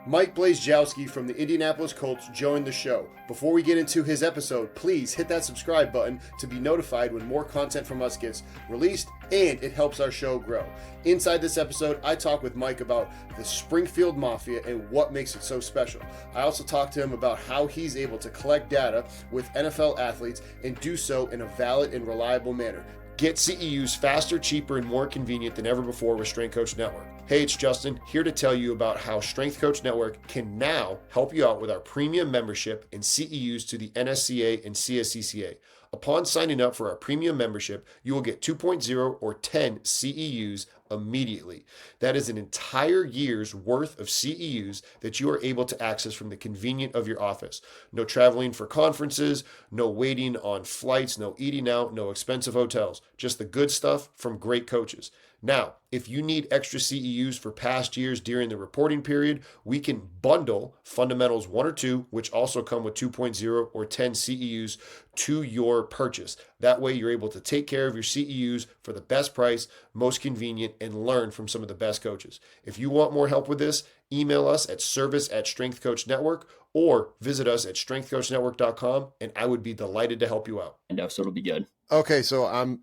Mike Blazejowski from the Indianapolis Colts joined the show. Before we get into his episode, please hit that subscribe button to be notified when more content from us gets released, and it helps our show grow. Inside this episode, I talk with Mike about the Springfield Mafia and what makes it so special. I also talk to him about how he's able to collect data with NFL athletes and do so in a valid and reliable manner. Get CEUs faster, cheaper, and more convenient than ever before with Strength Coach Network. Hey, it's Justin, here to tell you about how Strength Coach Network can now help you out with our premium membership and CEUs to the NSCA and CSCCa. Upon signing up for our premium membership, you will get 2.0 or 10 CEUs immediately. That is an entire year's worth of CEUs that you are able to access from the convenience of your office. No traveling for conferences, no waiting on flights, no eating out, no expensive hotels, just the good stuff from great coaches. Now, if you need extra CEUs for past years during the reporting period, we can bundle Fundamentals 1 or 2, which also come with 2.0 or 10 CEUs to your purchase. That way you're able to take care of your CEUs for the best price, most convenient, and learn from some of the best coaches. If you want more help with this, email us at service@strengthcoachnetwork or visit us at strengthcoachnetwork.com, and I would be delighted to help you out. I know, so it'll be good. Okay, so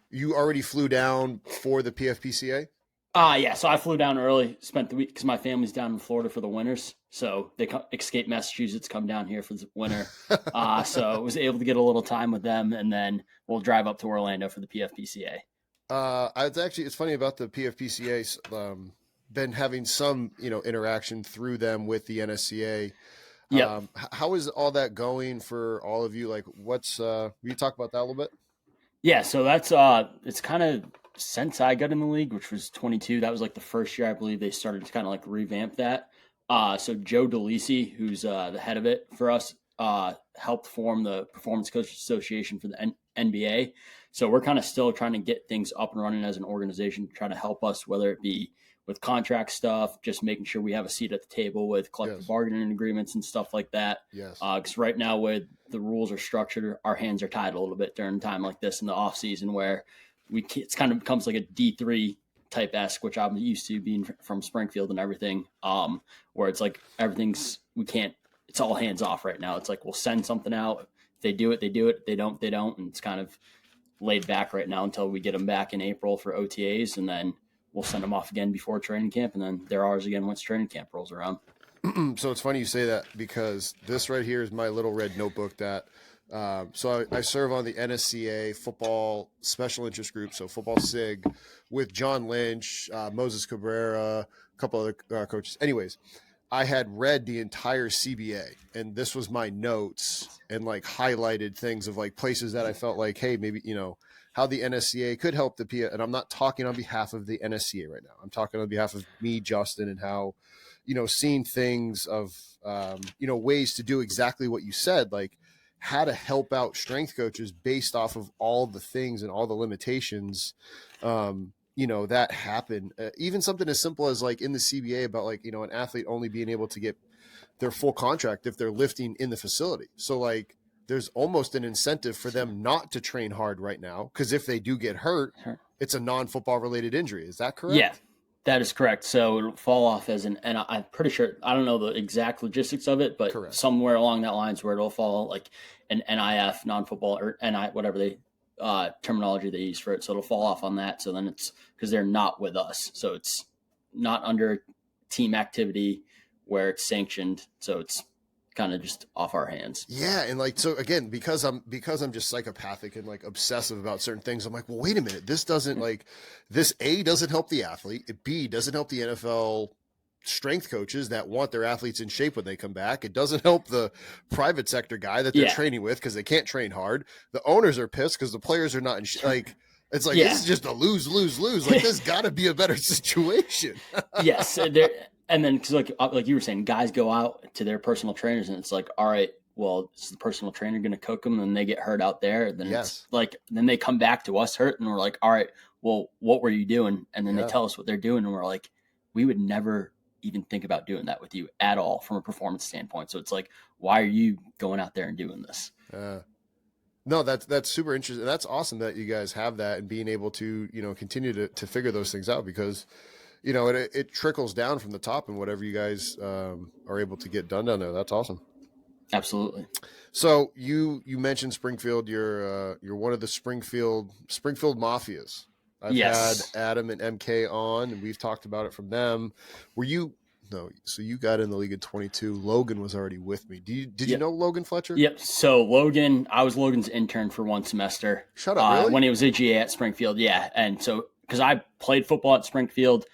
you already flew down for the PFPCA? Yeah, so I flew down early, spent the week because my family's down in Florida for the winters. So they escaped Massachusetts, come down here for the winter. So I was able to get a little time with them, and then we'll drive up to Orlando for the PFPCA. It's funny about the PFPCA. Been having some, interaction through them with the NSCA. Yeah. How is all that going for all of you? Like, will you talk about that a little bit? Yeah, so that's it's kind of since I got in the league, which was 22. That was like the first year I believe they started to kind of like revamp that. So Joe DeLisi, who's the head of it for us, helped form the Performance Coaches Association for the NBA. So we're kind of still trying to get things up and running as an organization, trying to help us, whether it be with contract stuff, just making sure we have a seat at the table with collective bargaining agreements and stuff like that. Yes. Because right now, with the rules are structured, our hands are tied a little bit during a time like this in the off season, where it's kind of becomes like a D3 type esque, which I'm used to being from Springfield and everything. Where it's like it's all hands off right now. It's like we'll send something out. If they do it, they do it. If they don't, they don't. And it's kind of laid back right now until we get them back in April for OTAs, and then we'll send them off again before training camp, and then they're ours again once training camp rolls around. So it's funny you say that, because this right here is my little red notebook that so I serve on the NSCA football special interest group, so football SIG, with John Lynch, Moses Cabrera, a couple other coaches. Anyways, I had read the entire CBA, and this was my notes, and like highlighted things of like places that I felt like, hey, maybe, how the NSCA could help the PF. And I'm not talking on behalf of the NSCA right now. I'm talking on behalf of me, Justin, and how, seeing things of, ways to do exactly what you said, like how to help out strength coaches based off of all the things and all the limitations, that happen. Even something as simple as like in the CBA about like, an athlete only being able to get their full contract if they're lifting in the facility. So like, there's almost an incentive for them not to train hard right now, because if they do get hurt, it's a non-football related injury. Is that correct? Yeah, that is correct. So it'll fall off as and I'm pretty sure, I don't know the exact logistics of it, but Correct. Somewhere along that lines where it'll fall like an NIF, non-football, or NI, whatever they terminology they use for it. So it'll fall off on that. So then it's because they're not with us. So it's not under team activity where it's sanctioned. So it's kind of just off our hands. Yeah. And like, so again, because I'm just psychopathic and like obsessive about certain things, I'm like, well, wait a minute, this doesn't doesn't help the athlete. B doesn't help the NFL strength coaches that want their athletes in shape when they come back. It doesn't help the private sector guy that they're training with, because they can't train hard. The owners are pissed because the players are not in like, it's like, this is just a lose. Like, there's gotta be a better situation. Yes. And then, because like you were saying, guys go out to their personal trainers, and it's like, all right, well, is the personal trainer going to cook them, and they get hurt out there? Then it's like, then they come back to us hurt, and we're like, all right, well, what were you doing? And then they tell us what they're doing, and we're like, we would never even think about doing that with you at all from a performance standpoint. So it's like, why are you going out there and doing this? No, that's super interesting. That's awesome that you guys have that and being able to, continue to figure those things out, because, it trickles down from the top, and whatever you guys are able to get done down there. That's awesome. Absolutely. So you mentioned Springfield. You're one of the Springfield Mafias. I've had Adam and MK on, and we've talked about it from them. Were you? No. So you got in the league at 22. Logan was already with me. Did you know Logan Fletcher? Yep. So Logan, I was Logan's intern for one semester. Shut up, really? When he was a GA at Springfield. Yeah. And so, because I played football at Springfield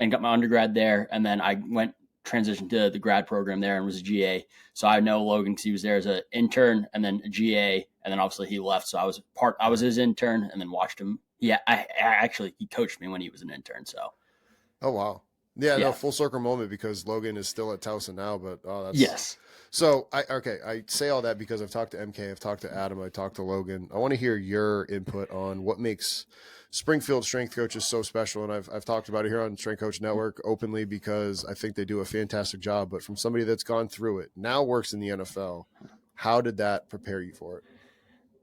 and got my undergrad there, and then I transitioned to the grad program there and was a GA. So I know Logan because he was there as an intern and then a GA, and then obviously he left. So I was his intern and then watched him. Yeah, he coached me when he was an intern. So. Oh wow. Yeah, no, full circle moment because Logan is still at Towson now, but that's yes. So I say all that because I've talked to MK, I've talked to Adam, I talked to Logan. I want to hear your input on what makes Springfield strength coaches so special, and I've talked about it here on Strength Coach Network openly because I think they do a fantastic job. But from somebody that's gone through it, now works in the NFL, how did that prepare you for it?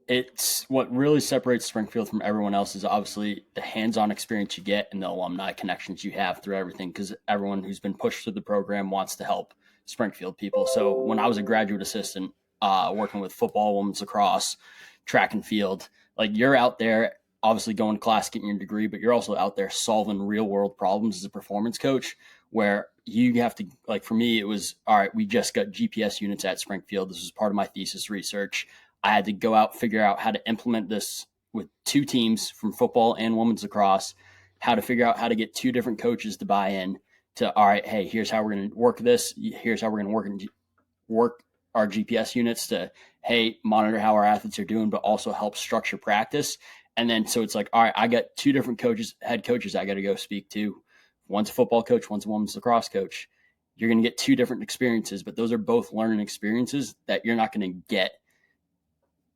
It's what really separates Springfield from everyone else is obviously the hands-on experience you get and the alumni connections you have through everything, because everyone who's been pushed through the program wants to help Springfield people. So when I was a graduate assistant working with football, women's lacrosse, track and field, like you're out there obviously going to class, getting your degree, but you're also out there solving real world problems as a performance coach, where you have to, like for me, it was, all right, we just got GPS units at Springfield. This was part of my thesis research. I had to go out, figure out how to implement this with two teams from football and women's lacrosse, how to figure out how to get two different coaches to buy in to, all right, hey, here's how we're going to work this. Here's how we're going to work our GPS units to, hey, monitor how our athletes are doing, but also help structure practice. And then, so it's like, all right, I got two different head coaches I got to go speak to. One's a football coach, one's a women's lacrosse coach. You're going to get two different experiences, but those are both learning experiences that you're not going to get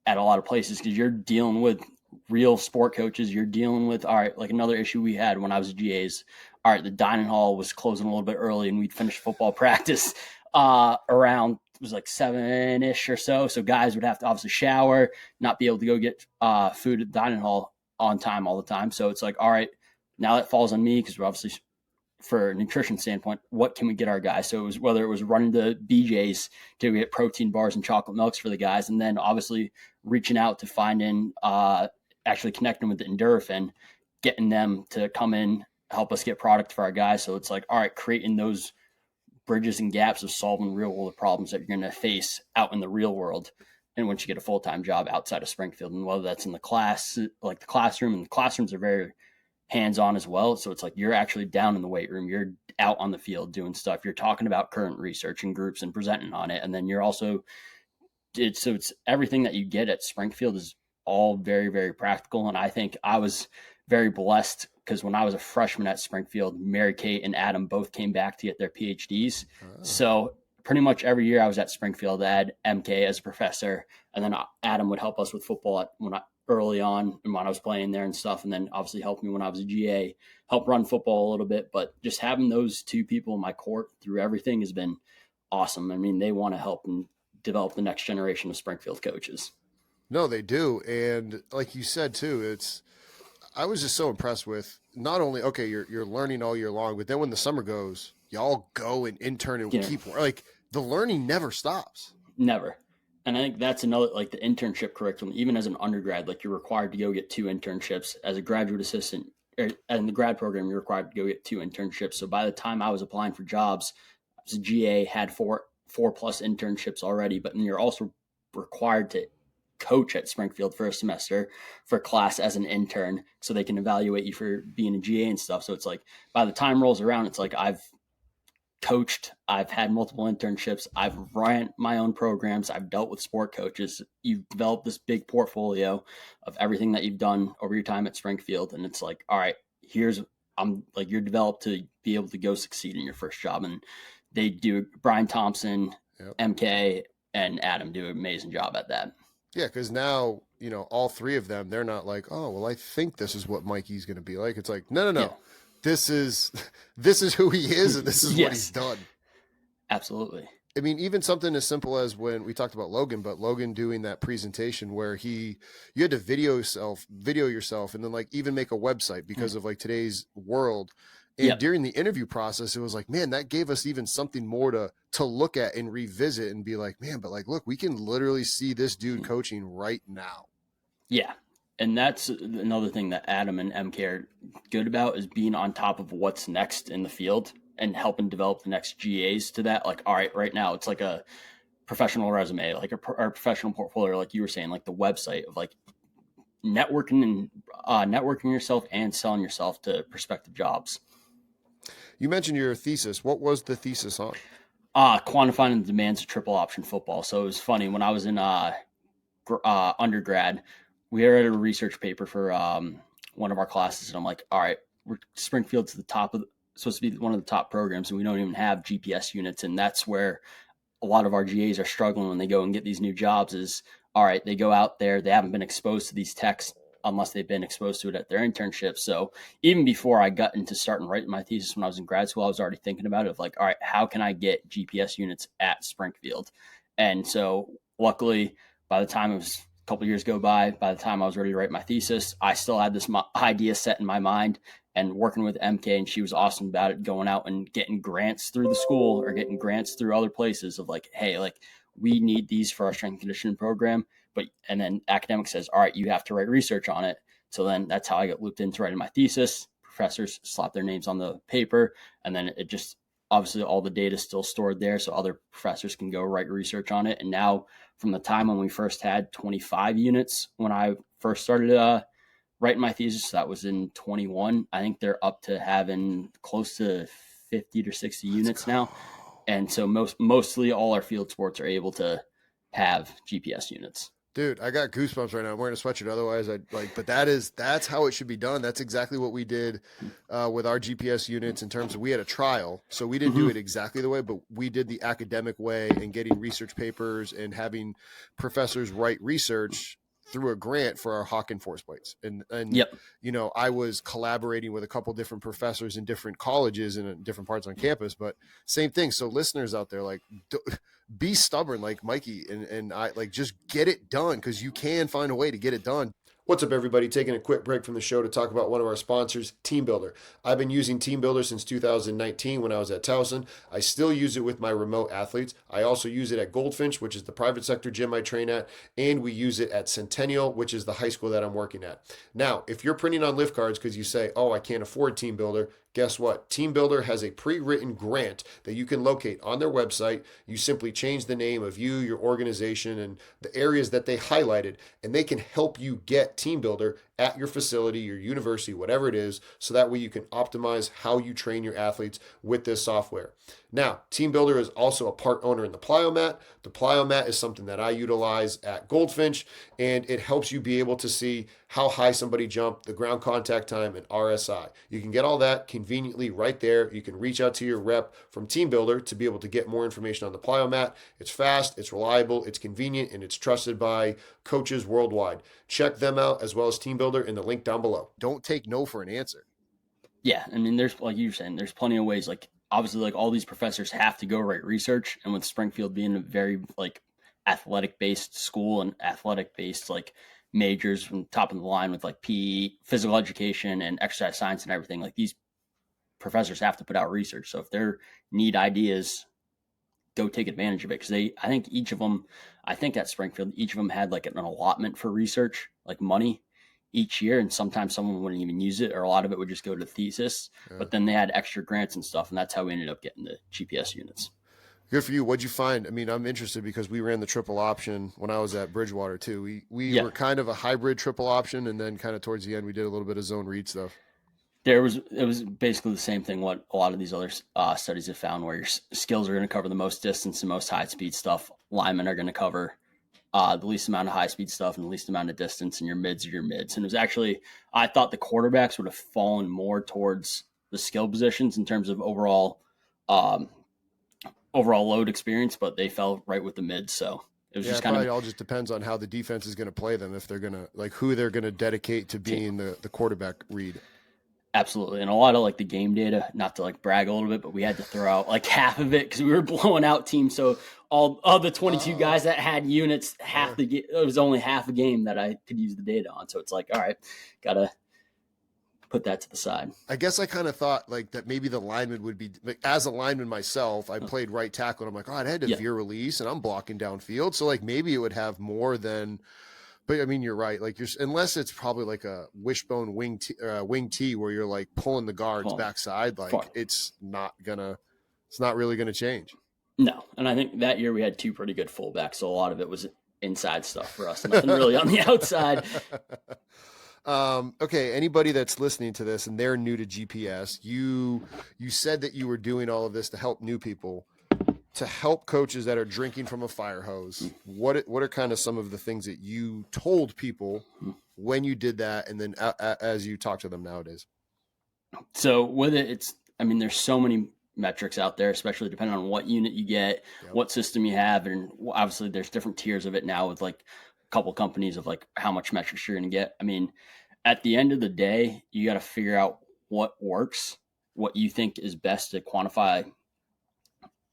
at a lot of places because you're dealing with real sport coaches. You're dealing with, all right, like another issue we had when I was a GA's. All right, the dining hall was closing a little bit early and we'd finish football practice around, it was like 7-ish or so. So guys would have to obviously shower, not be able to go get food at the dining hall on time all the time. So it's like, all right, now that falls on me because we're obviously, for a nutrition standpoint, what can we get our guys? So it was whether it was running to BJ's to get protein bars and chocolate milks for the guys, and then obviously reaching out to finding, actually connecting with the Endorphin, getting them to come in, help us get product for our guys. So it's like, all right, creating those bridges and gaps of solving real world problems that you're going to face out in the real world. And once you get a full-time job outside of Springfield, and whether that's in the class, like the classroom, and the classrooms are very hands-on as well. So it's like you're actually down in the weight room, you're out on the field doing stuff, you're talking about current research in groups and presenting on it. And then you're also, it's everything that you get at Springfield is all very, very practical. And I think I was very blessed because when I was a freshman at Springfield, Mary Kate and Adam both came back to get their PhDs. Oh. So pretty much every year I was at Springfield, I had MK as a professor, and then Adam would help us with football early on and when I was playing there and stuff. And then obviously helped me when I was a GA, helped run football a little bit, but just having those two people in my court through everything has been awesome. I mean, they want to help and develop the next generation of Springfield coaches. No, they do. And like you said too, I was just so impressed with not only, okay, you're learning all year long, but then when the summer goes, y'all go and intern and keep, like the learning never stops. Never. And I think that's another, like the internship curriculum, even as an undergrad, like you're required to go get 2 internships. As a graduate assistant, or in the grad program, you're required to go get 2 internships. So by the time I was applying for jobs, I was a GA, had 4+ internships already, but then you're also required to coach at Springfield for a semester for class as an intern so they can evaluate you for being a GA and stuff. So it's like by the time rolls around, it's like I've coached, I've had multiple internships, I've run my own programs, I've dealt with sport coaches. You've developed this big portfolio of everything that you've done over your time at Springfield, and it's like, all right, you're developed to be able to go succeed in your first job. And they do. Brian Thompson, yep. MK, and Adam do an amazing job at that. Yeah, because now, all 3 of them, they're not like, oh, well, I think this is what Mikey's going to be like. It's like, no. Yeah. This is who he is, and this is what he's done. Absolutely. I mean, even something as simple as when we talked about Logan, but Logan doing that presentation where you had to video yourself, and then like even make a website because of like today's world. And during the interview process, it was like, man, that gave us even something more to look at and revisit and be like, man, but like, look, we can literally see this dude coaching right now. Yeah. And that's another thing that Adam and MK are good about, is being on top of what's next in the field and helping develop the next GAs to that. Like, all right, right now it's like a professional resume, like a professional portfolio, like you were saying, like the website of like networking yourself and selling yourself to prospective jobs. You mentioned your thesis. What was the thesis on? Quantifying the demands of triple option football. So it was funny, when I was in undergrad, we had a research paper for one of our classes, and I'm like, all right, Springfield's supposed to be one of the top programs, and we don't even have GPS units, and that's where a lot of our GAs are struggling when they go and get these new jobs. Is, all right, they go out there, they haven't been exposed to these techs unless they've been exposed to it at their internship. So even before I got into starting writing my thesis when I was in grad school, I was already thinking about it, of like, all right, how can I get GPS units at Springfield? And so luckily, by the time it was a couple of years go by the time I was ready to write my thesis, I still had this idea set in my mind, and working with MK, and she was awesome about it, going out and getting grants through the school or getting grants through other places of like, hey, like, we need these for our strength and conditioning program. And then academic says, all right, you have to write research on it. So then that's how I got looped into writing my thesis. Professors slap their names on the paper, and then it just, obviously all the data is still stored there, so other professors can go write research on it. And now, from the time when we first had 25 units, when I first started writing my thesis, that was in 21, I think they're up to having close to 50 to 60 units now. And so mostly all our field sports are able to have GPS units. Dude, I got goosebumps right now. I'm wearing a sweatshirt. Otherwise, I'd like, but that's how it should be done. That's exactly what we did with our GPS units, in terms of, we had a trial. So we didn't do it exactly the way, but we did the academic way, and getting research papers and having professors write research through a grant for our Hawk and force plates. And you know, I was collaborating with a couple different professors in different colleges and in different parts on campus, but same thing. So listeners out there, like, be stubborn like Mikey, and I, like, just get it done, because you can find a way to get it done. What's up, everybody? Taking a quick break from the show to talk about one of our sponsors, Team Builder. I've been using Team Builder since 2019 when I was at Towson. I still use it with my remote athletes. I also use it at Goldfinch, which is the private sector gym I train at, and we use it at Centennial, which is the high school that I'm working at. Now, if you're printing on lift cards because you say, oh, I can't afford Team Builder, guess what? Team Builder has a pre-written grant that you can locate on their website. You simply change the name of you, your organization, and the areas that they highlighted, and they can help you get Team Builder at your facility, your university, whatever it is, so that way you can optimize how you train your athletes with this software. Now, Team Builder is also a part owner in the Plyomat. The Plyomat is something that I utilize at Goldfinch, and it helps you be able to see how high somebody jumped, the ground contact time, and RSI. You can get all that conveniently right there. You can reach out to your rep from Team Builder to be able to get more information on the Plyomat. It's fast, it's reliable, it's convenient, and it's trusted by coaches worldwide. Check them out, as well as Team Builder, in the link down below. Don't take no for an answer. Yeah, I mean, there's, like you were saying, there's plenty of ways. Like, obviously, like, all these professors have to go write research, and with Springfield being a very, like, athletic based school and athletic based, like, majors from top of the line with, like, PE, physical education, and exercise science and everything, like, these professors have to put out research. So if they need ideas, go take advantage of it, because I think each of them, I think at Springfield, each of them had like an allotment for research, like money each year, and sometimes someone wouldn't even use it, or a lot of it would just go to thesis. But then they had extra grants and stuff, and that's how we ended up getting the GPS units. Good for you. What'd you find? I mean, I'm interested because we ran the triple option when I was at Bridgewater too. We were kind of a hybrid triple option, and then kind of towards the end we did a little bit of zone read stuff. It was basically the same thing what a lot of these other studies have found, where your skills are going to cover the most distance and most high speed stuff. Linemen are going to cover the least amount of high speed stuff and the least amount of distance, and your mids are your mids. And it was actually, I thought the quarterbacks would have fallen more towards the skill positions in terms of overall load experience, but they fell right with the mids. So it was just kind of, all just depends on how the defense is going to play them, if they're going to, like, who they're going to dedicate to being the quarterback read. Absolutely. And a lot of like the game data, not to like brag a little bit, but we had to throw out like half of it because we were blowing out teams. So all of the 22 guys that had units, it was only half a game that I could use the data on. So it's like, all right, gotta put that to the side. I guess I kind of thought like that maybe the lineman would be like, as a lineman myself, I played right tackle and I'm like, oh, I had to veer release and I'm blocking downfield. So like maybe it would have more than, but I mean, you're right. Like unless it's probably like a wishbone wing T where you're like pulling the guards backside, like it's not really going to change. No. And I think that year we had two pretty good fullbacks. So a lot of it was inside stuff for us. Nothing really on the outside. Okay. Anybody that's listening to this and they're new to GPS, you said that you were doing all of this to help new people, to help coaches that are drinking from a fire hose. What are kind of some of the things that you told people when you did that? And then as you talk to them nowadays? So with it, there's so many metrics out there, especially depending on what unit you get, what system you have. And obviously there's different tiers of it now with like a couple companies of like how much metrics you're going to get. I mean, at the end of the day, you got to figure out what works, what you think is best to quantify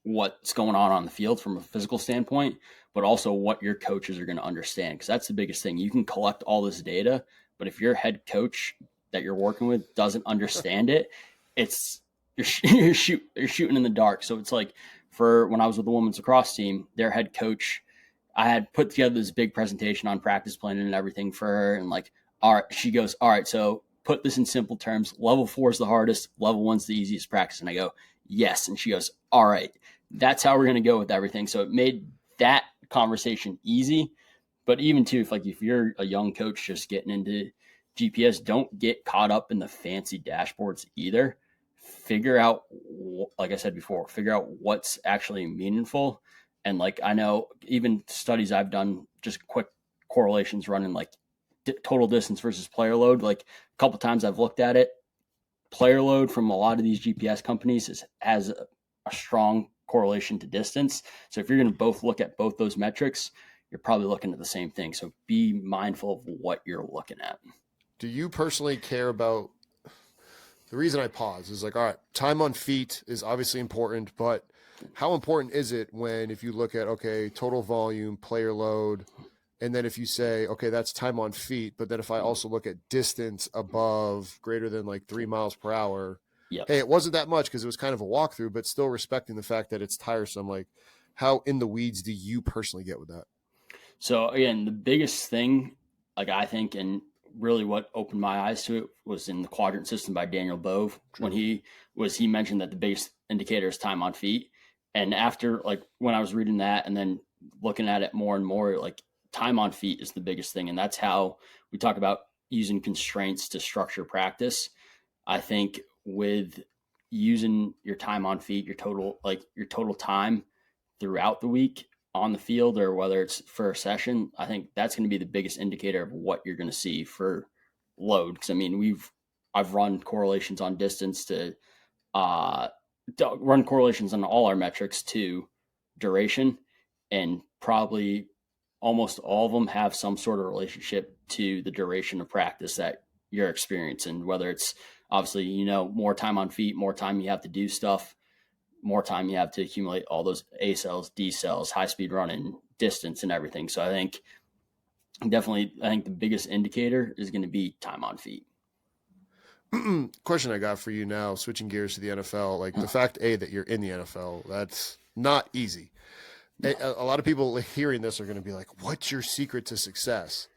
what's going on the field from a physical standpoint, but also what your coaches are going to understand. Because that's the biggest thing. You can collect all this data, but if your head coach that you're working with doesn't understand it, you're shooting in the dark. So it's like for when I was with the women's lacrosse team, their head coach, I had put together this big presentation on practice planning and everything for her. And like, all right, she goes, all right, so put this in simple terms. Level 4 is the hardest. Level 1's the easiest practice. And I go, yes. And she goes, all right, that's how we're going to go with everything. So it made that conversation easy. But even too, if you're a young coach just getting into GPS, don't get caught up in the fancy dashboards either. Figure out, like I said before, figure out what's actually meaningful. And like, I know even studies I've done, just quick correlations running like total distance versus player load. Like a couple times I've looked at it, player load from a lot of these GPS companies has a strong correlation to distance. So if you're going to both look at both those metrics, you're probably looking at the same thing. So be mindful of what you're looking at. Do you personally care about, the reason I pause is like, all right, time on feet is obviously important, but how important is it when, if you look at, okay, total volume, player load, and then if you say, okay, that's time on feet, but then if I also look at distance above greater than like 3 miles per hour, hey, it wasn't that much because it was kind of a walkthrough, but still respecting the fact that it's tiresome. Like, how in the weeds do you personally get with that? So again, the biggest thing, like I think, and really what opened my eyes to it was in the quadrant system by Daniel Bove. When he mentioned that the biggest indicator is time on feet. And after, like, when I was reading that and then looking at it more and more, like, time on feet is the biggest thing. And that's how we talk about using constraints to structure practice. I think with using your time on feet, your total time throughout the week on the field, or whether it's for a session, I think that's going to be the biggest indicator of what you're going to see for load. Because I mean, I've run correlations on distance to run correlations on all our metrics to duration, and probably almost all of them have some sort of relationship to the duration of practice that you're experiencing, whether it's obviously, more time on feet, more time you have to do stuff, more time you have to accumulate all those A cells, D cells, high speed running, distance, and everything. So I think the biggest indicator is going to be time on feet. Question I got for you now, switching gears to the NFL, like the fact that you're in the NFL, that's not easy. No. A lot of people hearing this are going to be like, what's your secret to success?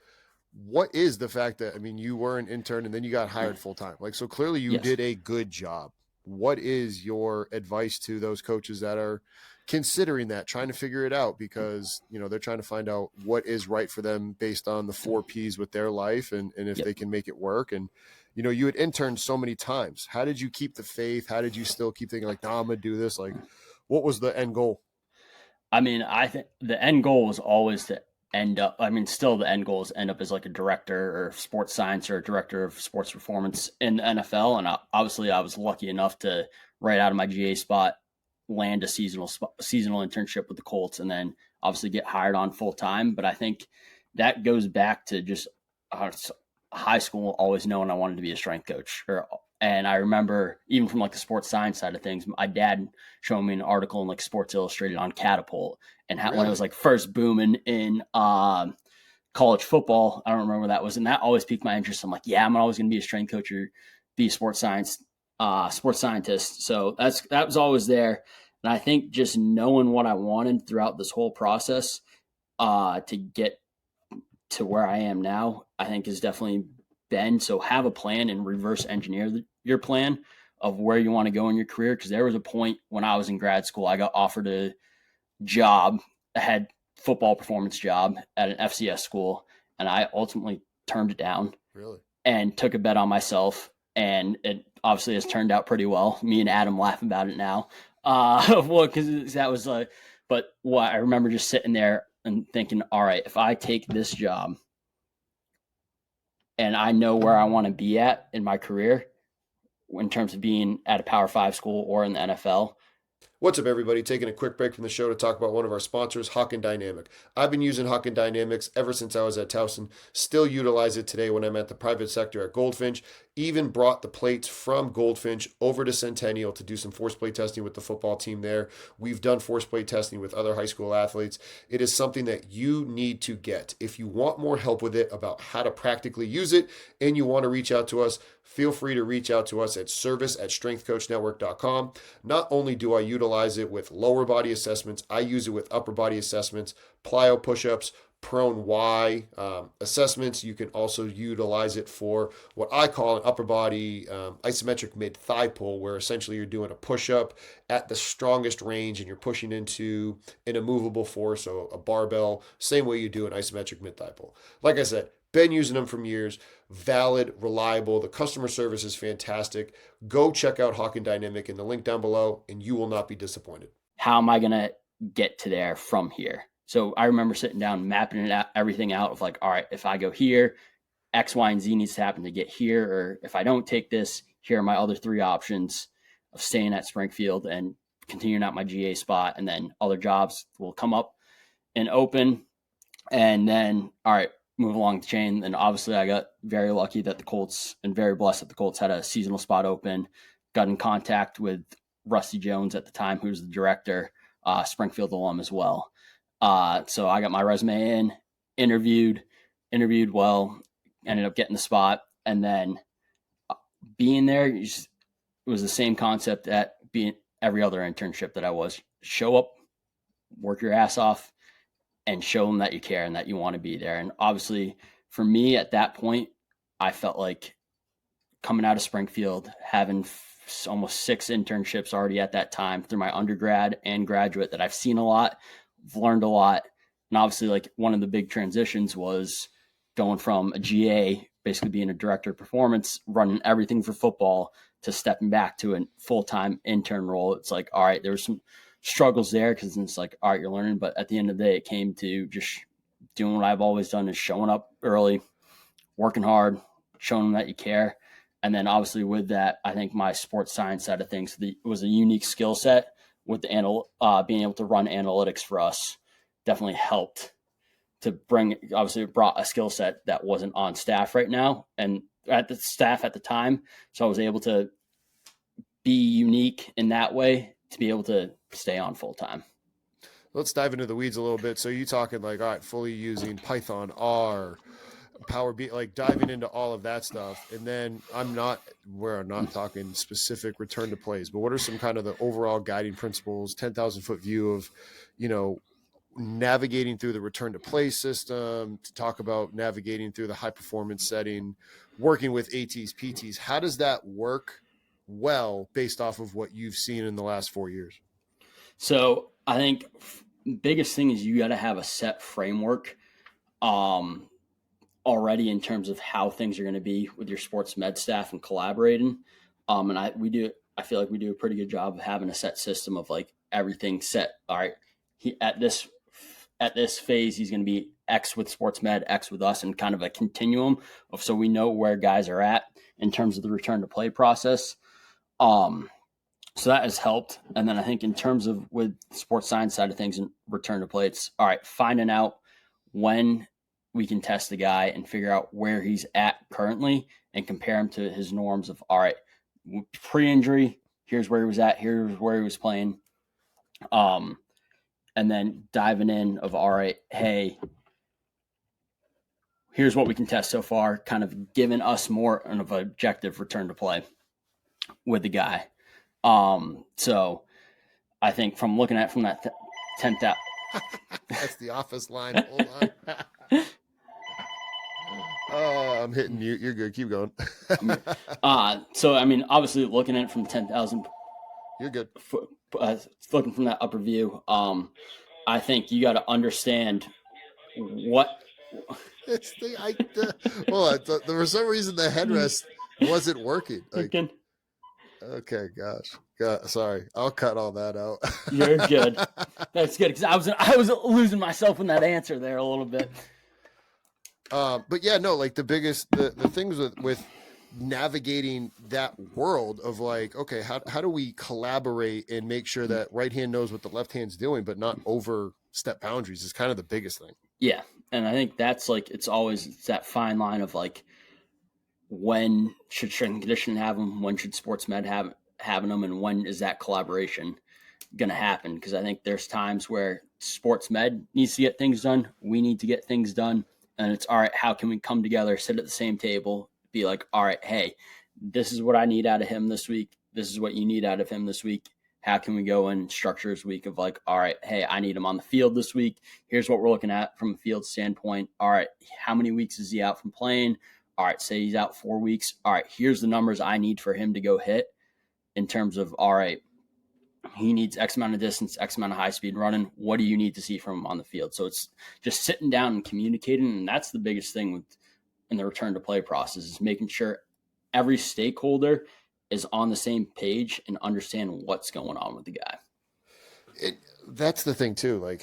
What is the fact that, I mean, you were an intern and then you got hired full time? Like, so clearly you did a good job. What is your advice to those coaches that are considering that, trying to figure it out because, they're trying to find out what is right for them based on the 4 Ps with their life and if they can make it work. And, you had interned so many times. How did you keep the faith? How did you still keep thinking like, I'm going to do this? Like, what was the end goal? I mean, I think the end goal was always to still the end goal is end up as like a director of sports science or a director of sports performance in the NFL. And obviously I was lucky enough to, right out of my GA spot, land a seasonal internship with the Colts and then obviously get hired on full time. But I think that goes back to just high school, always knowing I wanted to be a strength coach. And I remember even from like the sports science side of things, my dad showing me an article in like Sports Illustrated on catapult and how, when it was like first booming in college football. I don't remember what that was. And that always piqued my interest. I'm like, I'm always going to be a strength coach or be a sports scientist. So that was always there. And I think just knowing what I wanted throughout this whole process to get to where I am now, I think has definitely been. So have a plan and reverse engineer your plan of where you want to go in your career. Because there was a point when I was in grad school, I got offered a job, a head football performance job at an FCS school, and I ultimately turned it down. Really? And took a bet on myself, and it obviously has turned out pretty well. Me and Adam laugh about it now. Well, because that was but what I remember just sitting there and thinking, all right, if I take this job and I know where I want to be at in my career in terms of being at a Power 5 school or in the NFL. What's up, everybody? Taking a quick break from the show to talk about one of our sponsors, Hawken Dynamic. I've been using Hawken Dynamics ever since I was at Towson. Still utilize it today when I'm at the private sector at Goldfinch. Even brought the plates from Goldfinch over to Centennial to do some force plate testing with the football team there. We've done force plate testing with other high school athletes. It is something that you need to get. If you want more help with it about how to practically use it and you want to reach out to us, feel free to reach out to us at service@strengthcoachnetwork.com. Not only do I utilize it with lower body assessments, I use it with upper body assessments, plyo push-ups, prone Y assessments. You can also utilize it for what I call an upper body isometric mid-thigh pull, where essentially you're doing a push-up at the strongest range and you're pushing into an immovable force, so a barbell, same way you do an isometric mid-thigh pull. Like I said, been using them for years. Valid, reliable. The customer service is fantastic. Go check out Hawken Dynamic in the link down below, and you will not be disappointed. How am I going to get to there from here? So I remember sitting down, mapping it out, everything out of like, all right, if I go here, X, Y, and Z needs to happen to get here. Or if I don't take this, here are my other three options of staying at Springfield and continuing out my GA spot. And then other jobs will come up and open. And then, all right, move along the chain. And obviously I got very lucky that the Colts, and very blessed that the Colts had a seasonal spot open. Got in contact with Rusty Jones at the time, who was the director, Springfield alum as well. So I got my resume in, interviewed well, ended up getting the spot. And then being there, it was the same concept at being every other internship that I was. Show up, work your ass off, and show them that you care and that you want to be there. And obviously for me at that point, I felt like coming out of Springfield, having almost 6 internships already at that time through my undergrad and graduate, that I've seen a lot, I've learned a lot. And obviously like one of the big transitions was going from a GA, basically being a director of performance, running everything for football, to stepping back to a full-time intern role. It's like, all right, there were some struggles there because it's like, all right, you're learning. But at the end of the day, it came to just doing what I've always done, is showing up early, working hard, showing them that you care. And then obviously with that, I think my sports science side of things was a unique skill set with the being able to run analytics for us. Definitely helped to bring, obviously it brought a skill set that wasn't on staff right now and at the staff at the time. So I was able to be unique in that way to be able to stay on full time. Let's dive into the weeds a little bit. So you talking like, all right, fully using Python, R, Power BI, like diving into all of that stuff. And then we're not talking specific return to plays, but what are some kind of the overall guiding principles, 10,000 foot view of, navigating through the return to play system, to talk about navigating through the high performance setting, working with ATs, PTs. How does that work well based off of what you've seen in the last 4 years? So I think the biggest thing is you got to have a set framework already in terms of how things are going to be with your sports med staff and collaborating. And I feel like we do a pretty good job of having a set system of like everything set. All right, at this phase, he's going to be X with sports med, X with us, and kind of a continuum of, so we know where guys are at in terms of the return to play process. So that has helped. And then I think in terms of with sports science side of things and return to play, it's all right, finding out when we can test the guy and figure out where he's at currently and compare him to his norms of, all right, pre-injury, here's where he was at, here's where he was playing. And then diving in of, all right, hey, here's what we can test so far, kind of giving us more of an objective return to play with the guy. So I think from looking at from that 10th out. That's the office line. Hold on. Oh, I'm hitting mute. You're good. Keep going. So, I mean, obviously looking at it from 10,000. You're good. Looking from that upper view, I think you got to understand what. It's for some reason the headrest wasn't working. Like, okay, gosh. Sorry, I'll cut all that out. You're good. That's good because I was losing myself in that answer there a little bit. But yeah, no, like the things with navigating that world of like, okay, how do we collaborate and make sure that right hand knows what the left hand's doing, but not overstep boundaries is kind of the biggest thing. Yeah. And I think that's like, it's that fine line of like, when should strength and conditioning have them? When should sports med having them? And when is that collaboration going to happen? Because I think there's times where sports med needs to get things done. We need to get things done. And it's, all right, how can we come together, sit at the same table, be like, all right, hey, this is what I need out of him this week. This is what you need out of him this week. How can we go and structure his week of like, all right, hey, I need him on the field this week. Here's what we're looking at from a field standpoint. All right, how many weeks is he out from playing? All right, say he's out 4 weeks. All right, here's the numbers I need for him to go hit in terms of, all right, he needs X amount of distance, X amount of high speed running. What do you need to see from him on the field? So it's just sitting down and communicating. And that's the biggest thing in the return to play process is making sure every stakeholder is on the same page and understand what's going on with the guy. That's the thing too. Like,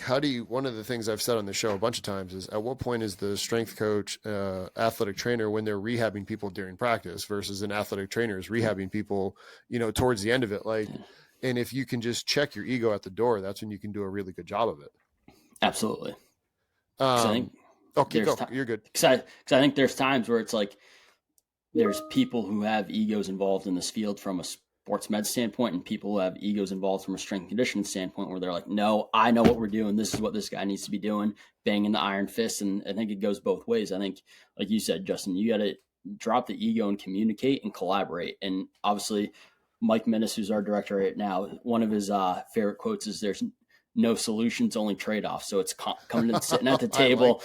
one of the things I've said on the show a bunch of times is at what point is the strength coach, athletic trainer, when they're rehabbing people during practice versus an athletic trainer is rehabbing people, towards the end of it. Like, and if you can just check your ego at the door, that's when you can do a really good job of it. Absolutely. You're good. Because I think there's times where it's like, there's people who have egos involved in this field from a sports med standpoint and people who have egos involved from a strength and conditioning standpoint where they're like, no, I know what we're doing. This is what this guy needs to be doing, banging the iron fist. And I think it goes both ways. I think, like you said, Justin, you got to drop the ego and communicate and collaborate. And obviously Mike Minnis, who's our director right now, one of his favorite quotes is there's no solutions, only trade-offs. So it's coming to sitting at the table,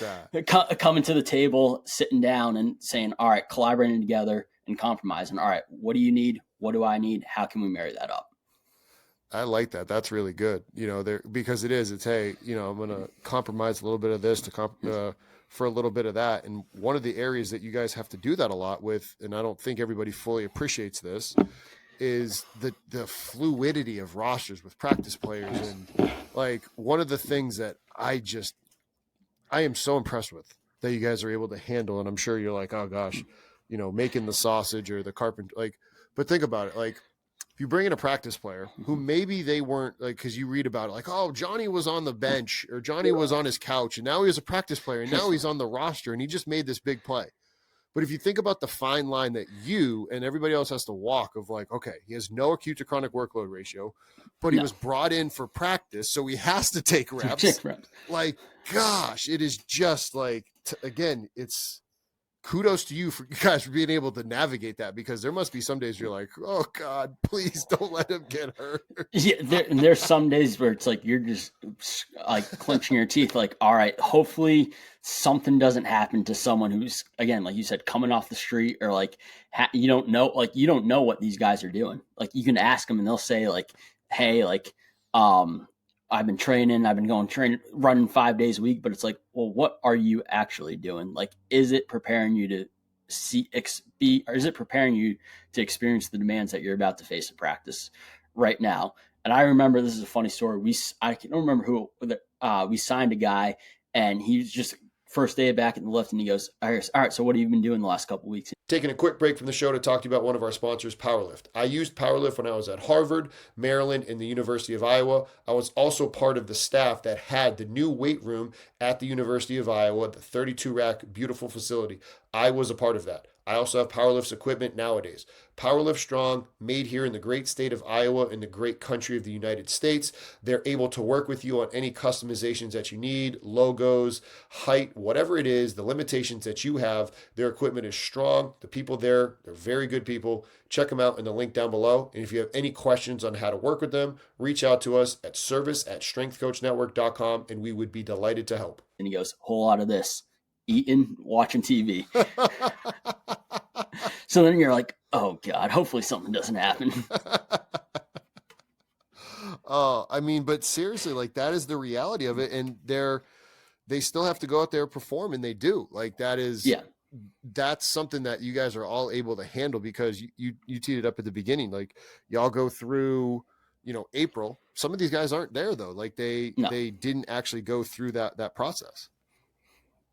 coming to the table, sitting down and saying, all right, collaborating together and compromising. All right, what do you need? What do I need? How can we marry that up? I like that. That's really good. Because it's, hey, I'm going to compromise a little bit of this for a little bit of that. And one of the areas that you guys have to do that a lot with, and I don't think everybody fully appreciates this, is the fluidity of rosters with practice players. And like one of the things that I am so impressed with that you guys are able to handle. And I'm sure you're like, oh gosh, making the sausage or the carpenter, but think about it. Like if you bring in a practice player who maybe they weren't like, cause you read about it, like, oh, Johnny was on the bench or Johnny was on his couch and now he was a practice player and now he's on the roster and he just made this big play. But if you think about the fine line that you and everybody else has to walk of like, okay, he has no acute to chronic workload ratio, but he was brought in for practice. So he has to take reps. Like, gosh, it is just like, again, it's kudos to you guys for being able to navigate that, because there must be some days you're like, oh God, please don't let him get hurt. Yeah. There's some days where it's like, you're just like clenching your teeth. Like, all right, hopefully something doesn't happen to someone who's, again, like you said, coming off the street or like, you don't know what these guys are doing. Like you can ask them and they'll say like, hey, like, I've been training, running 5 days a week, but it's like, well, what are you actually doing? Like, is it preparing you to or is it preparing you to experience the demands that you're about to face in practice right now? And I remember, this is a funny story. I don't remember who, we signed a guy and he's just first day back in the lift and he goes, all right, so what have you been doing the last couple of weeks? Taking a quick break from the show to talk to you about one of our sponsors, PowerLift. I used PowerLift when I was at Harvard, Maryland, and the University of Iowa. I was also part of the staff that had the new weight room at the University of Iowa, the 32-rack beautiful facility. I was a part of that. I also have Powerlift's equipment nowadays. Powerlift Strong, made here in the great state of Iowa, in the great country of the United States. They're able to work with you on any customizations that you need, logos, height, whatever it is, the limitations that you have. Their equipment is strong. The people there, they're very good people. Check them out in the link down below. And if you have any questions on how to work with them, reach out to us at service@strengthcoachnetwork.com, and we would be delighted to help. And he goes, whole lot of this, eating, watching TV. So then you're like, oh God, hopefully something doesn't happen. I mean, but seriously, like that is the reality of it. And they still have to go out there and perform, and they do. Like that is, Yeah. That's something that you guys are all able to handle, because you teed it up at the beginning. Like y'all go through, April. Some of these guys aren't there though. Like they didn't actually go through that process.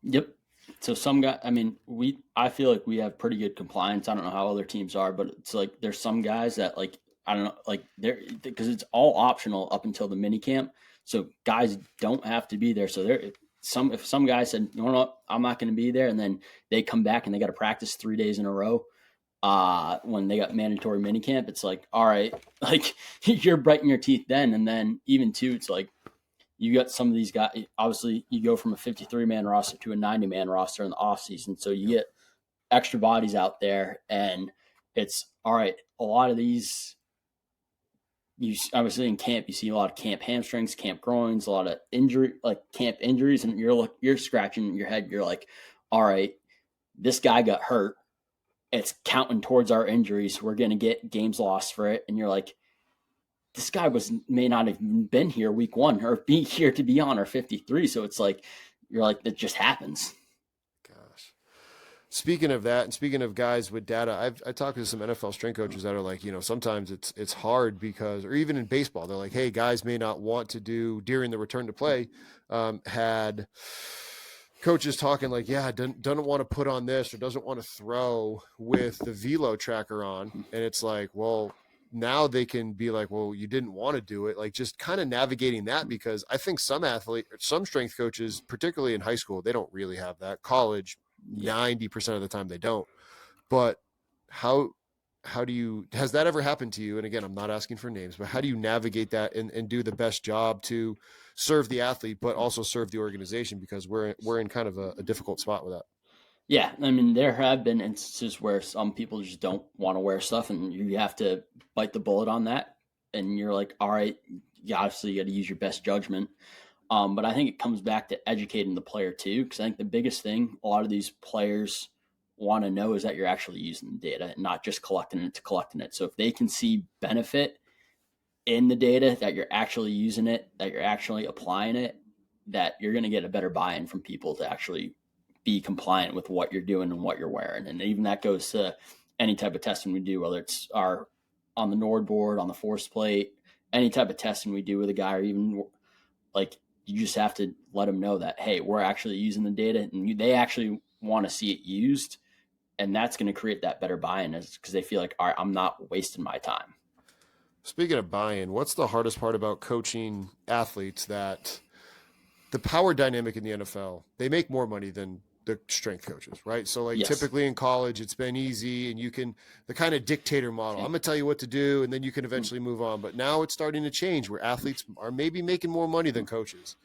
Yep. So some guy, I mean, I feel like we have pretty good compliance. I don't know how other teams are, but it's like there's some guys that like, I don't know, like they're, because it's all optional up until the mini camp. So guys don't have to be there. So if some guy said, you know what, I'm not going to be there, and then they come back and they got to practice 3 days in a row, when they got mandatory mini camp, it's like, all right, like you're biting your teeth then. And then even too, it's like, you got some of these guys, obviously you go from a 53-man roster to a 90-man roster in the offseason. So you get extra bodies out there, and it's all right. A lot of these, you obviously in camp, you see a lot of camp hamstrings, camp groins, a lot of camp injuries. And you're scratching your head. You're like, all right, this guy got hurt. It's counting towards our injuries. We're going to get games lost for it. And you're like, this guy may not have been here week 1 or be here to be on our 53. So it's like, you're like, that just happens. Gosh. Speaking of that, and speaking of guys with data, I talked to some NFL strength coaches that are like, sometimes it's hard because, or even in baseball, they're like, hey, guys may not want to do during the return to play, had coaches talking like, yeah, doesn't want to put on this or doesn't want to throw with the velo tracker on. And it's like, well, now they can be like, well, you didn't want to do it. Like just kind of navigating that, because I think some strength coaches, particularly in high school, they don't really have that. College, 90% of the time they don't. But how has that ever happened to you? And again, I'm not asking for names, but how do you navigate that and do the best job to serve the athlete, but also serve the organization? Because we're in kind of a difficult spot with that. Yeah, I mean, there have been instances where some people just don't want to wear stuff, and you have to bite the bullet on that. And you're like, all right, obviously you got to use your best judgment. But I think it comes back to educating the player too, because I think the biggest thing a lot of these players want to know is that you're actually using the data and not just collecting it to collecting it. So if they can see benefit in the data, that you're actually using it, that you're actually applying it, that you're going to get a better buy-in from people to actually be compliant with what you're doing and what you're wearing. And even that goes to any type of testing we do, whether it's on the Nord board, on the force plate, any type of testing we do with a guy, or even like, you just have to let them know that, hey, we're actually using the data, and they actually want to see it used. And that's going to create that better buy-in, because they feel like, all right, I'm not wasting my time. Speaking of buy-in, what's the hardest part about coaching athletes? That the power dynamic in the NFL, they make more money than the strength coaches, right? So like typically in college, it's been easy, and you can, the kind of dictator model, I'm going to tell you what to do, and then you can eventually move on. But now it's starting to change, where athletes are maybe making more money than coaches.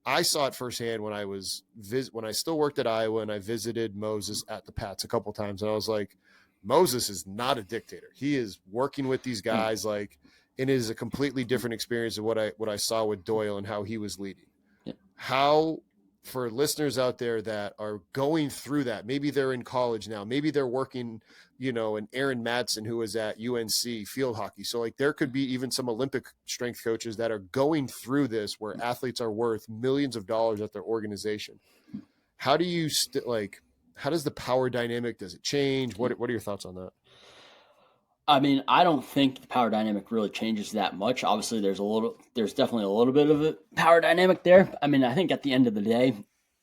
I saw it firsthand when I still worked at Iowa, and I visited Moses at the Pats a couple times. And I was like, Moses is not a dictator. He is working with these guys, like, and it is a completely different experience of what I saw with Doyle and how he was leading. Yeah. How, for listeners out there that are going through that, maybe they're in college now, maybe they're working, and Aaron Madsen, who was at UNC field hockey. So like there could be even some Olympic strength coaches that are going through this, where athletes are worth millions of dollars at their organization. How do you how does the power dynamic, does it change? What are your thoughts on that? I mean, I don't think the power dynamic really changes that much. Obviously, there's definitely a little bit of a power dynamic there. I mean, I think at the end of the day,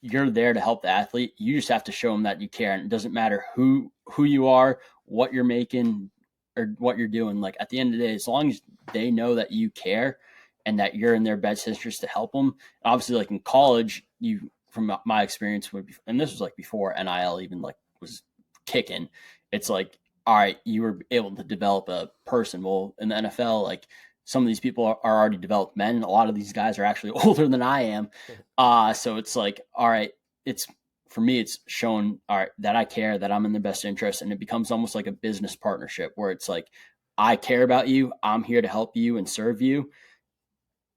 you're there to help the athlete. You just have to show them that you care. And it doesn't matter who you are, what you're making, or what you're doing. Like at the end of the day, as long as they know that you care and that you're in their best interest to help them. Obviously, like in college, from my experience, and this was like before NIL even like was kicking. It's like, all right, you were able to develop a person. Well, in the NFL, like some of these people are already developed men. A lot of these guys are actually older than I am. So it's like, all right, it's for me, it's shown all right that I care, that I'm in the best interest, and it becomes almost like a business partnership where it's like, I care about you. I'm here to help you and serve you.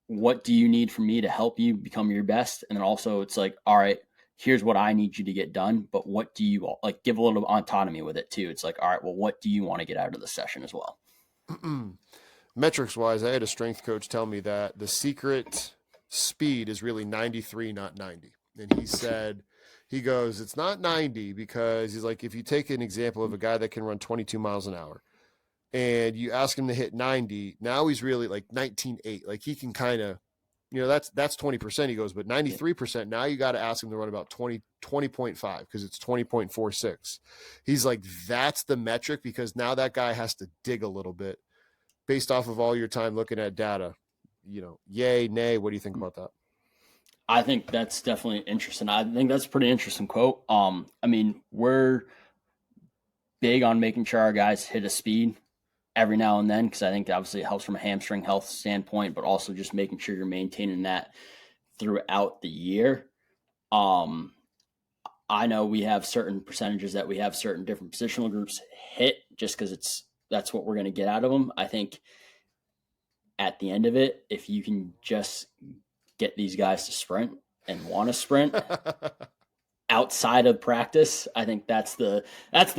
What do you need from me to help you become your best? And then also it's like, all right, here's what I need you to get done, but what do you like? Give a little autonomy with it too. It's like, all right, well, what do you want to get out of the session as well? Metrics wise, I had a strength coach tell me that the secret speed is really 93, not 90. And he said, he goes, it's not 90 because he's like, if you take an example of a guy that can run 22 miles an hour and you ask him to hit 90, now he's really like 19.8. Like he can kind of, that's 20%. He goes, but 93%, now you got to ask him to run about 20.5 because it's 20.46. He's like, that's the metric because now that guy has to dig a little bit based off of all your time looking at data. Yay, nay, what do you think about that? I think that's definitely interesting. I think that's a pretty interesting quote. I mean, we're big on making sure our guys hit a speed every now and then, because I think obviously it helps from a hamstring health standpoint, but also just making sure you're maintaining that throughout the year. I know we have certain percentages that we have certain different positional groups hit just because that's what we're going to get out of them. I think at the end of it, if you can just get these guys to sprint and want to sprint outside of practice, I think that's the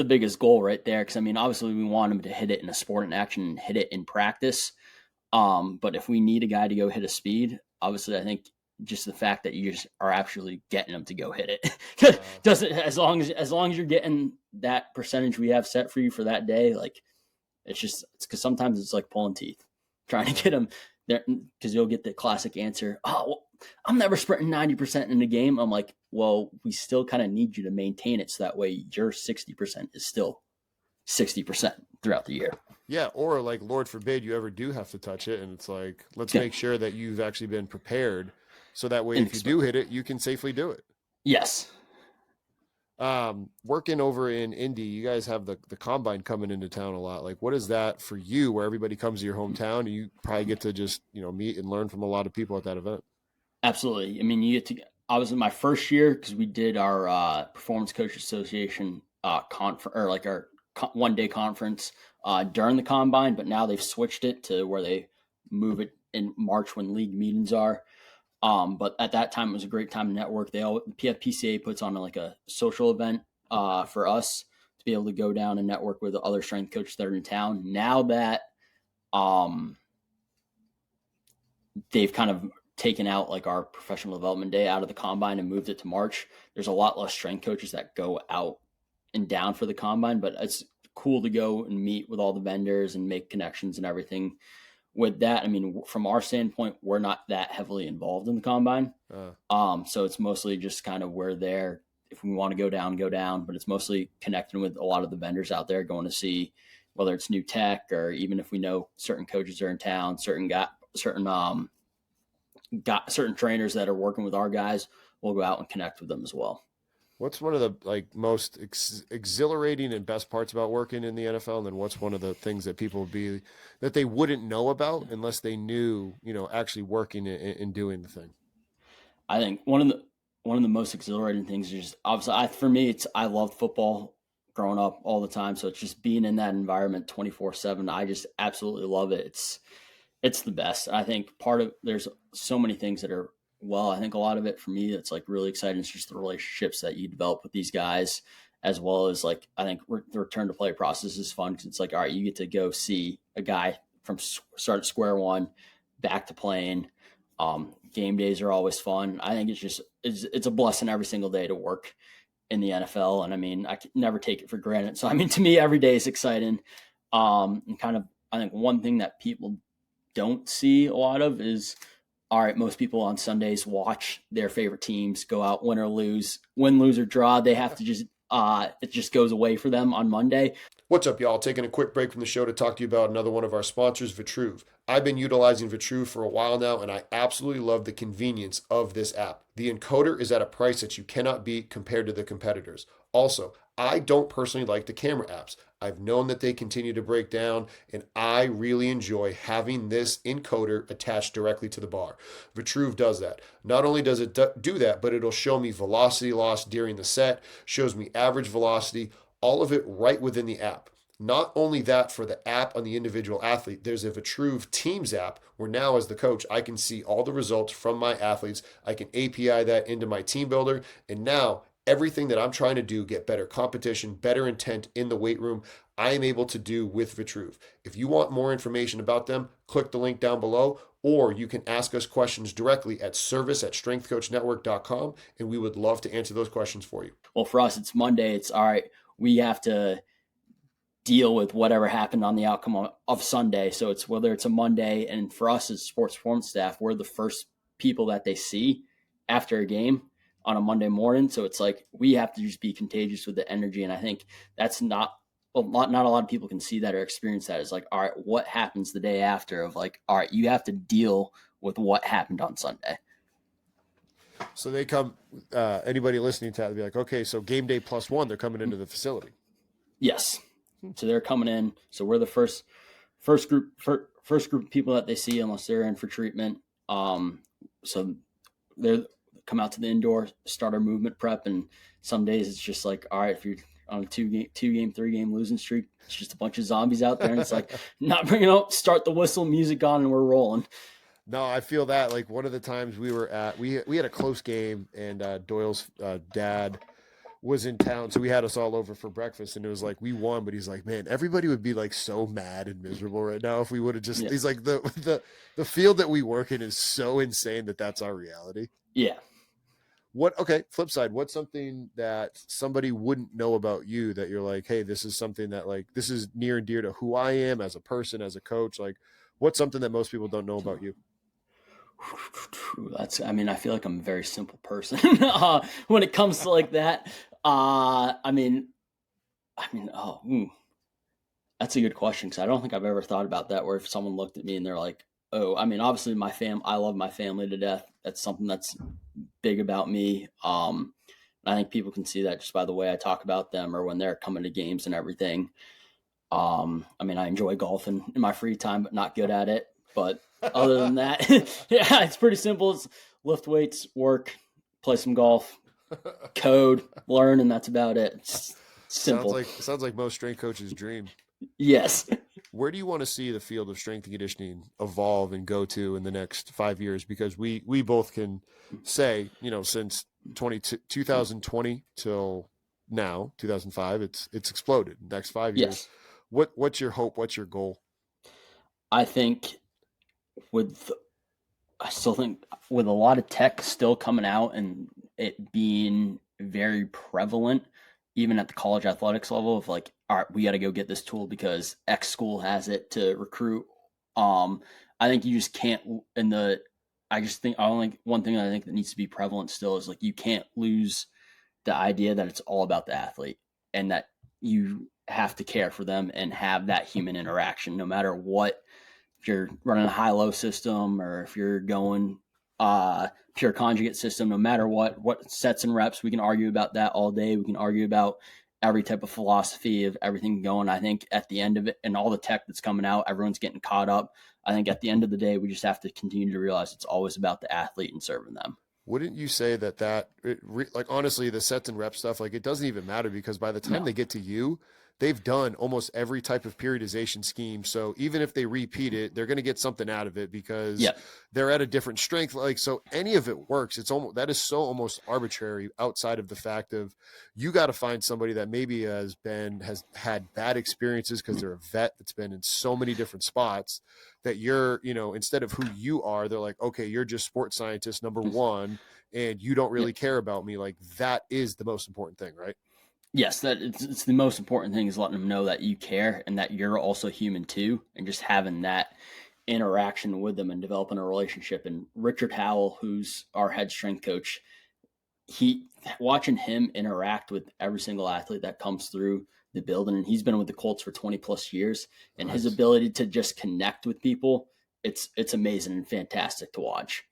biggest goal right there. Because I mean, obviously we want them to hit it in a sport in action and hit it in practice. But if we need a guy to go hit a speed, obviously I think just the fact that you just are actually getting them to go hit it doesn't, as long as you're getting that percentage we have set for you for that day, like it's because sometimes it's like pulling teeth trying to get them there, because you'll get the classic answer, oh, well, I'm never sprinting 90% in the game. I'm like, well, we still kind of need you to maintain it so that way your 60% is still 60% throughout the year. Yeah, or like, Lord forbid you ever do have to touch it, and it's like, let's make sure that you've actually been prepared so that way if you do hit it, you can safely do it. Yes. Working over in Indy, you guys have the combine coming into town a lot. Like, what is that for you, where everybody comes to your hometown and you probably get to just, meet and learn from a lot of people at that event? Absolutely. I mean, I was in my first year because we did our Performance Coach Association conference, or like our one-day conference during the combine, but now they've switched it to where they move it in March when league meetings are. But at that time, it was a great time to network. PFPCA puts on like a social event for us to be able to go down and network with the other strength coaches that are in town. Now that they've kind of taken out like our professional development day out of the combine and moved it to March, there's a lot less strength coaches that go out and down for the combine, but it's cool to go and meet with all the vendors and make connections and everything. With that, I mean, from our standpoint, we're not that heavily involved in the combine. So it's mostly just kind of we're there. If we want to go down, but it's mostly connecting with a lot of the vendors out there, going to see whether it's new tech, or even if we know certain coaches are in town, certain trainers that are working with our guys, we'll go out and connect with them as well. What's one of the most exhilarating and best parts about working in the NFL? And then what's one of the things that people that they wouldn't know about unless they knew, actually working and doing the thing? I think one of the most exhilarating things is just, obviously, for me, I loved football growing up all the time. So it's just being in that environment 24/7. I just absolutely love it. It's the best. I think there's so many things that are, I think a lot of it for me that's like really exciting. It's just the relationships that you develop with these guys, as well as like, I think the return to play process is fun because it's like, all right, you get to go see a guy from start at square one back to playing. Game days are always fun. I think it's a blessing every single day to work in the NFL. And I mean, I can never take it for granted. So, I mean, to me, every day is exciting. And kind of, I think one thing that people don't see a lot of is, all right, most people on Sundays watch their favorite teams go out, win, lose or draw. They have to just, it just goes away for them on Monday. What's up, y'all? Taking a quick break from the show to talk to you about another one of our sponsors, Vitruve. I've been utilizing Vitruve for a while now, and I absolutely love the convenience of this app. The encoder is at a price that you cannot beat compared to the competitors. Also, I don't personally like the camera apps. I've known that they continue to break down, and I really enjoy having this encoder attached directly to the bar. Vitruve does that. Not only does it do that, but it'll show me velocity loss during the set, shows me average velocity, all of it right within the app. Not only that, for the app on the individual athlete, there's a Vitruve Teams app where now, as the coach, I can see all the results from my athletes. I can API that into my team builder, and now everything that I'm trying to do, get better competition, better intent in the weight room, I am able to do with Vitruve. If you want more information about them, click the link down below, or you can ask us questions directly at service@strengthcoachnetwork.com, and we would love to answer those questions for you. Well, for us, it's Monday. It's all right. We have to deal with whatever happened on the outcome of Sunday. So it's whether it's a Monday, and for us as sports performance staff, we're the first people that they see after a game on a Monday morning. So it's like we have to just be contagious with the energy. And I think that's not a lot of people can see that or experience that. It's like, all right, what happens the day after of like, all right, you have to deal with what happened on Sunday. So they come, anybody listening to that, they'll be like, okay, so game day +1, they're coming into the facility. Yes. So they're coming in. So we're the first group of people that they see unless they're in for treatment. So they're come out to the indoor, start our movement prep, and some days it's just like, all right, if you're on a 3-game losing streak, it's just a bunch of zombies out there, and it's like not bringing up, start the whistle, music on, and we're rolling. No, I feel that. Like one of the times we were at, we had a close game, and Doyle's dad was in town, so we had us all over for breakfast, and it was like we won, but he's like, man, everybody would be like so mad and miserable right now if we would have just. Yeah. He's like, the field that we work in is so insane that's our reality. Yeah. Okay, flip side, what's something that somebody wouldn't know about you that you're like, hey, this is something that like this is near and dear to who I am as a person, as a coach? Like, what's something that most people don't know about you? I feel like I'm a very simple person when it comes to like that. That's a good question, because I don't think I've ever thought about that, where if someone looked at me and they're like, oh, obviously I love my family to death. That's something that's big about me. I think people can see that just by the way I talk about them or when they're coming to games and everything. I enjoy golfing in my free time, but not good at it. But other than that, yeah, it's pretty simple. It's lift weights, work, play some golf, code, learn, and that's about it. It's simple. Sounds like most strength coaches' dream. Yes. Where do you want to see the field of strength and conditioning evolve and go to in the next 5 years? Because we both can say, since 2020 till now, 2005, it's exploded. Next 5 years, yes. What's your hope? What's your goal? I still think with a lot of tech still coming out and it being very prevalent, even at the college athletics level, of like, all right, we got to go get this tool because X school has it to recruit. I think you just can't. One thing I think that needs to be prevalent still is like you can't lose the idea that it's all about the athlete and that you have to care for them and have that human interaction, no matter what. If you're running a high-low system or if you're going pure conjugate system, no matter what sets and reps, we can argue about that all day. We can argue about every type of philosophy of everything going. I think at the end of it and all the tech that's coming out, everyone's getting caught up. I think at the end of the day, we just have to continue to realize it's always about the athlete and serving them. Wouldn't you say honestly, the sets and rep stuff, like it doesn't even matter because by the time they get to you, they've done almost every type of periodization scheme. So even if they repeat it, they're going to get something out of it because they're at a different strength. Like, so any of it works. That is so almost arbitrary outside of the fact of you got to find somebody that maybe has had bad experiences because they're a vet that's been in so many different spots that you're, instead of who you are, they're like, okay, you're just sports scientist number one and you don't really care about me. Like that is the most important thing, right? Yes, that it's the most important thing is letting them know that you care and that you're also human too, and just having that interaction with them and developing a relationship. And Richard Howell, who's our head strength coach, watching him interact with every single athlete that comes through the building, and he's been with the Colts for 20 plus years, and his ability to just connect with people, it's amazing and fantastic to watch.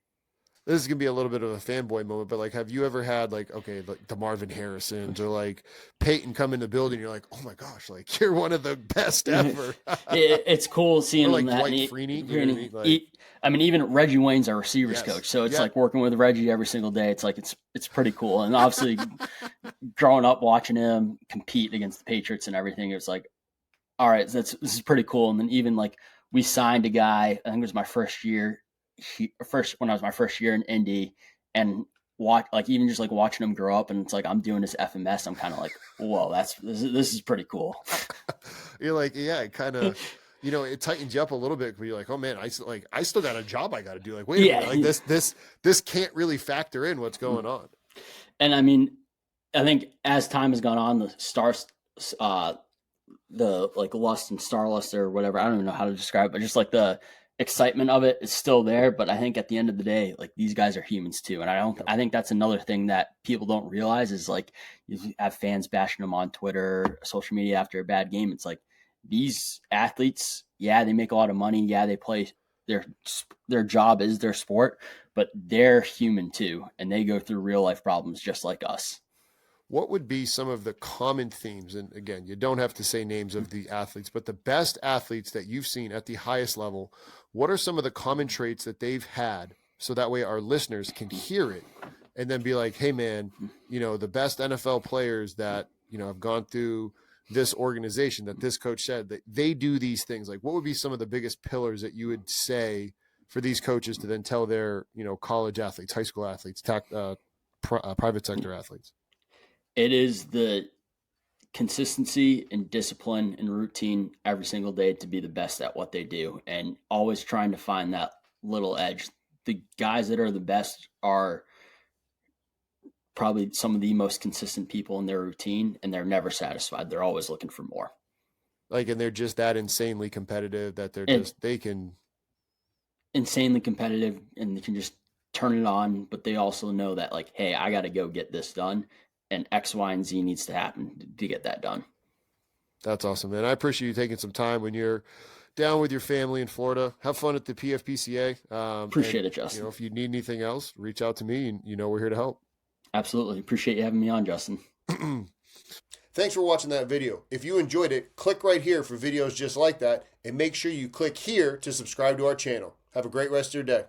this is gonna be a little bit of a fanboy moment, but like, have you ever had like, okay, like the Marvin Harrisons or like Peyton come in the building? You're like, oh my gosh, like you're one of the best ever. It's cool seeing Or like that. Dwight Freeney, you know what I mean? Like, I mean, even Reggie Wayne's our receivers yes, coach, so it's yeah. like working with Reggie every single day. It's like it's pretty cool, and obviously, growing up watching him compete against the Patriots and everything, it was like, all right, this is pretty cool. And then even like we signed a guy, I think it was my first year, when I was my first year in Indy, and even just like watching him grow up, and it's like I'm doing this FMS. I'm kind of like, whoa, this is pretty cool. You're like, yeah, it kind of, you know, it tightens you up a little bit. But you're like, oh man, I still got a job I got to do. Like, wait a minute, like this can't really factor in what's going on. And I mean, I think as time has gone on, the stars, the like lust and starlust or whatever, I don't even know how to describe it, but just like the excitement of it is still there. But I think at the end of the day, like these guys are humans too. And I think that's another thing that people don't realize is like you have fans bashing them on Twitter, social media after a bad game. It's like these athletes, yeah, they make a lot of money. Yeah, they play their job is their sport, but they're human too. And they go through real life problems just like us. What would be some of the common themes? And again, you don't have to say names of the athletes, but the best athletes that you've seen at the highest level, what are some of the common traits that they've had? So that way our listeners can hear it and then be like, hey man, you know, the best NFL players that, you know, have gone through this organization that this coach said that they do these things. Like what would be some of the biggest pillars that you would say for these coaches to then tell their, you know, college athletes, high school athletes, private sector athletes? It is the consistency and discipline and routine every single day to be the best at what they do, and always trying to find that little edge. The guys that are the best are probably some of the most consistent people in their routine, and they're never satisfied. They're always looking for more. Like, and they're just that insanely competitive that they can insanely competitive and they can just turn it on, but they also know that like, hey, I got to go get this done. And X, Y, and Z needs to happen to get that done. That's awesome, man. I appreciate you taking some time when you're down with your family in Florida. Have fun at the PFPCA. Appreciate it, Justin. You know, if you need anything else, reach out to me, and you know we're here to help. Absolutely. Appreciate you having me on, Justin. Thanks for watching that video. If you enjoyed it, click right here for videos just like that, and make sure you click here to subscribe to our channel. Have a great rest of your day.